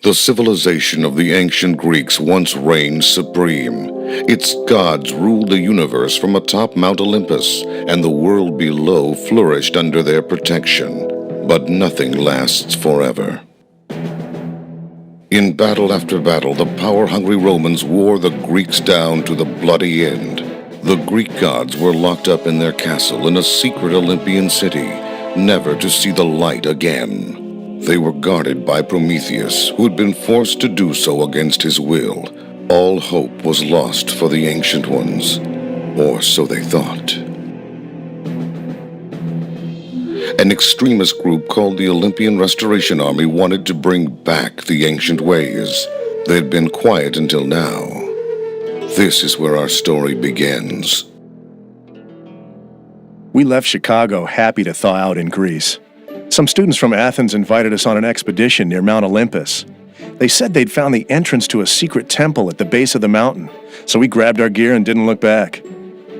The civilization of the ancient Greeks once reigned supreme. Its gods ruled the universe from atop Mount Olympus, and the world below flourished under their protection. But nothing lasts forever. In battle after battle, the power-hungry Romans wore the Greeks down to the bloody end. The Greek gods were locked up in their castle in a secret Olympian city, never to see the light again. They were guarded by Prometheus, who had been forced to do so against his will. All hope was lost for the ancient ones, or so they thought. An extremist group called the Olympian Restoration Army wanted to bring back the ancient ways. They had been quiet until now. This is where our story begins. We left Chicago happy to thaw out in Greece. Some students from Athens invited us on an expedition near Mount Olympus. They said they'd found the entrance to a secret temple at the base of the mountain, so we grabbed our gear and didn't look back.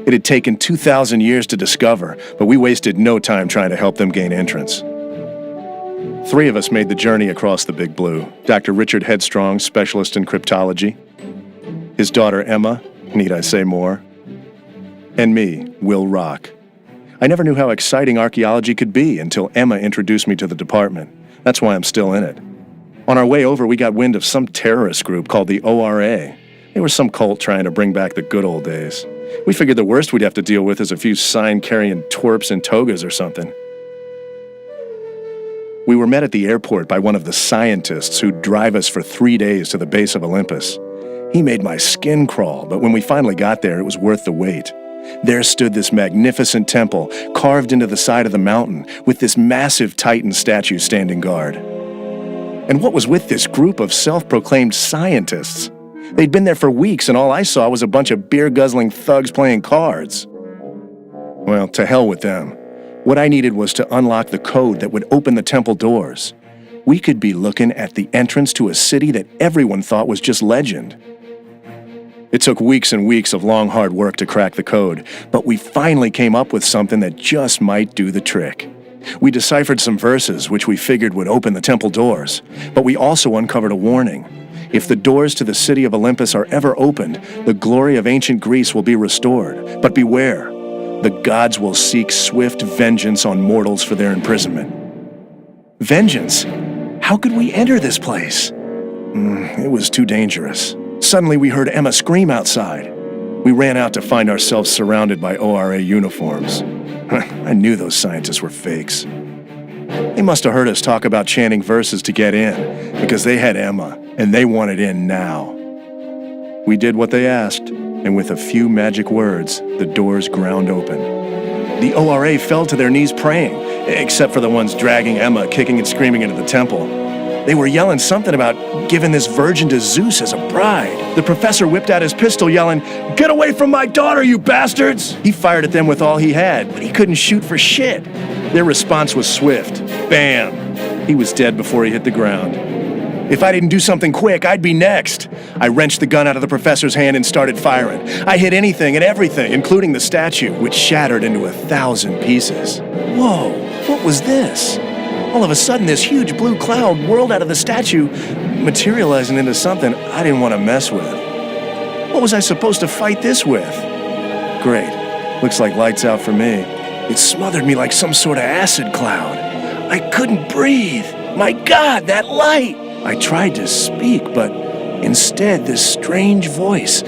It had taken 2,000 years to discover, but we wasted no time trying to help them gain entrance. 3 of us made the journey across the Big Blue. Dr. Richard Headstrong, specialist in cryptology. His daughter Emma, need I say more? And me, Will Rock. I never knew how exciting archaeology could be until Emma introduced me to the department. That's why I'm still in it. On our way over, we got wind of some terrorist group called the ORA. They were some cult trying to bring back the good old days. We figured the worst we'd have to deal with is a few sign-carrying twerps in togas or something. We were met at the airport by one of the scientists who'd drive us for 3 days to the base of Olympus. He made my skin crawl, but when we finally got there, it was worth the wait. There stood this magnificent temple, carved into the side of the mountain, with this massive Titan statue standing guard. And what was with this group of self-proclaimed scientists? They'd been there for weeks, and all I saw was a bunch of beer-guzzling thugs playing cards. Well, to hell with them. What I needed was to unlock the code that would open the temple doors. We could be looking at the entrance to a city that everyone thought was just legend. It took weeks and weeks of long, hard work to crack the code, but we finally came up with something that just might do the trick. We deciphered some verses which we figured would open the temple doors, but we also uncovered a warning. If the doors to the city of Olympus are ever opened, the glory of ancient Greece will be restored. But beware, the gods will seek swift vengeance on mortals for their imprisonment. Vengeance? How could we enter this place? It was too dangerous. Suddenly we heard Emma scream outside. We ran out to find ourselves surrounded by ORA uniforms. I knew those scientists were fakes. They must have heard us talk about chanting verses to get in, because they had Emma, and they wanted in now. We did what they asked, and with a few magic words, the doors ground open. The ORA fell to their knees praying, except for the ones dragging Emma, kicking and screaming into the temple. They were yelling something about giving this virgin to Zeus as a bride. The professor whipped out his pistol, yelling, "Get away from my daughter, you bastards!" He fired at them with all he had, but he couldn't shoot for shit. Their response was swift. Bam! He was dead before he hit the ground. If I didn't do something quick, I'd be next. I wrenched the gun out of the professor's hand and started firing. I hit anything and everything, including the statue, which shattered into 1,000 pieces. Whoa, what was this? All of a sudden, this huge blue cloud whirled out of the statue, materializing into something I didn't want to mess with. What was I supposed to fight this with? Great. Looks like lights out for me. It smothered me like some sort of acid cloud. I couldn't breathe. My God, that light! I tried to speak, but instead this strange voice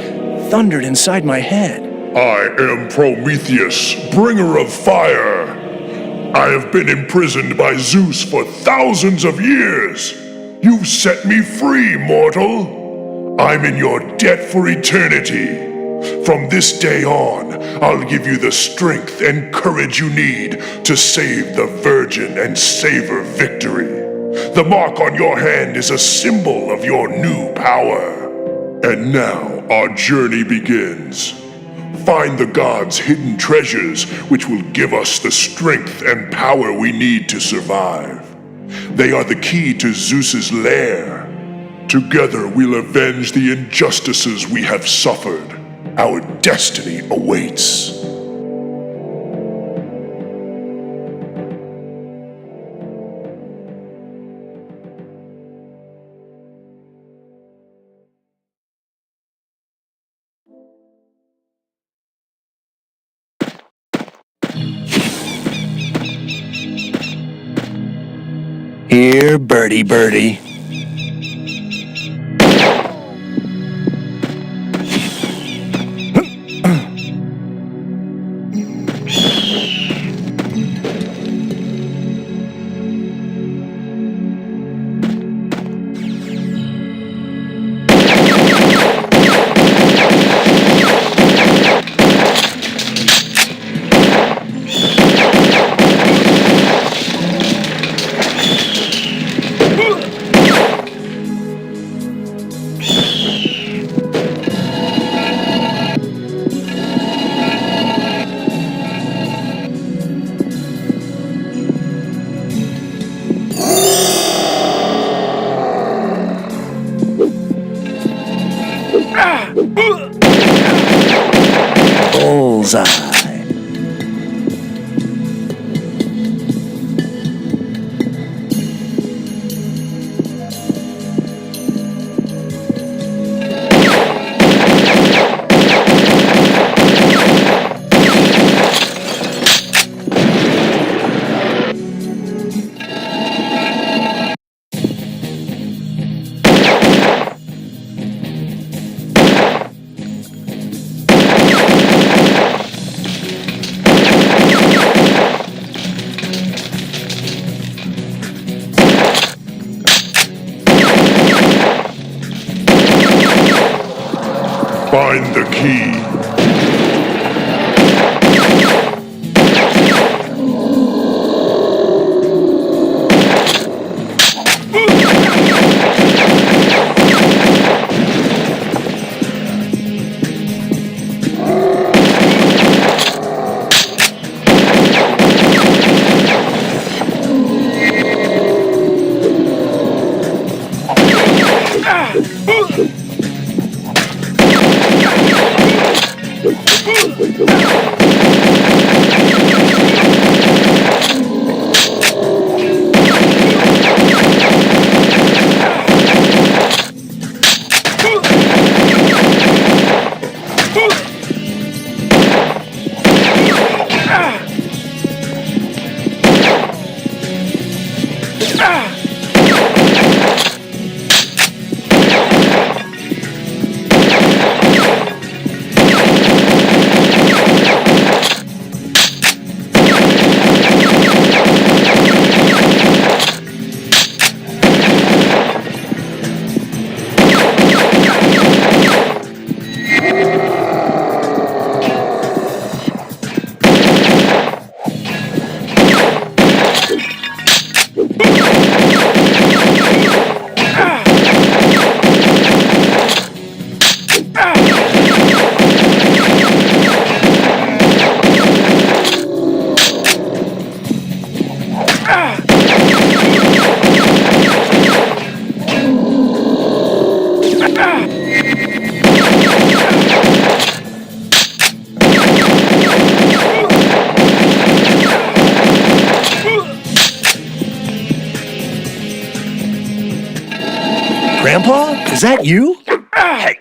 thundered inside my head. I am Prometheus, bringer of fire. I have been imprisoned by Zeus for thousands of years. You've set me free, mortal. I'm in your debt for eternity. From this day on, I'll give you the strength and courage you need to save the Virgin and savor victory. The mark on your hand is a symbol of your new power. And now our journey begins. Find the gods' hidden treasures, which will give us the strength and power we need to survive. They are the key to Zeus's lair. Together we'll avenge the injustices we have suffered. Our destiny awaits. Here, birdie, birdie. Bullseye. Find the key. Grandpa, is that you? Hey,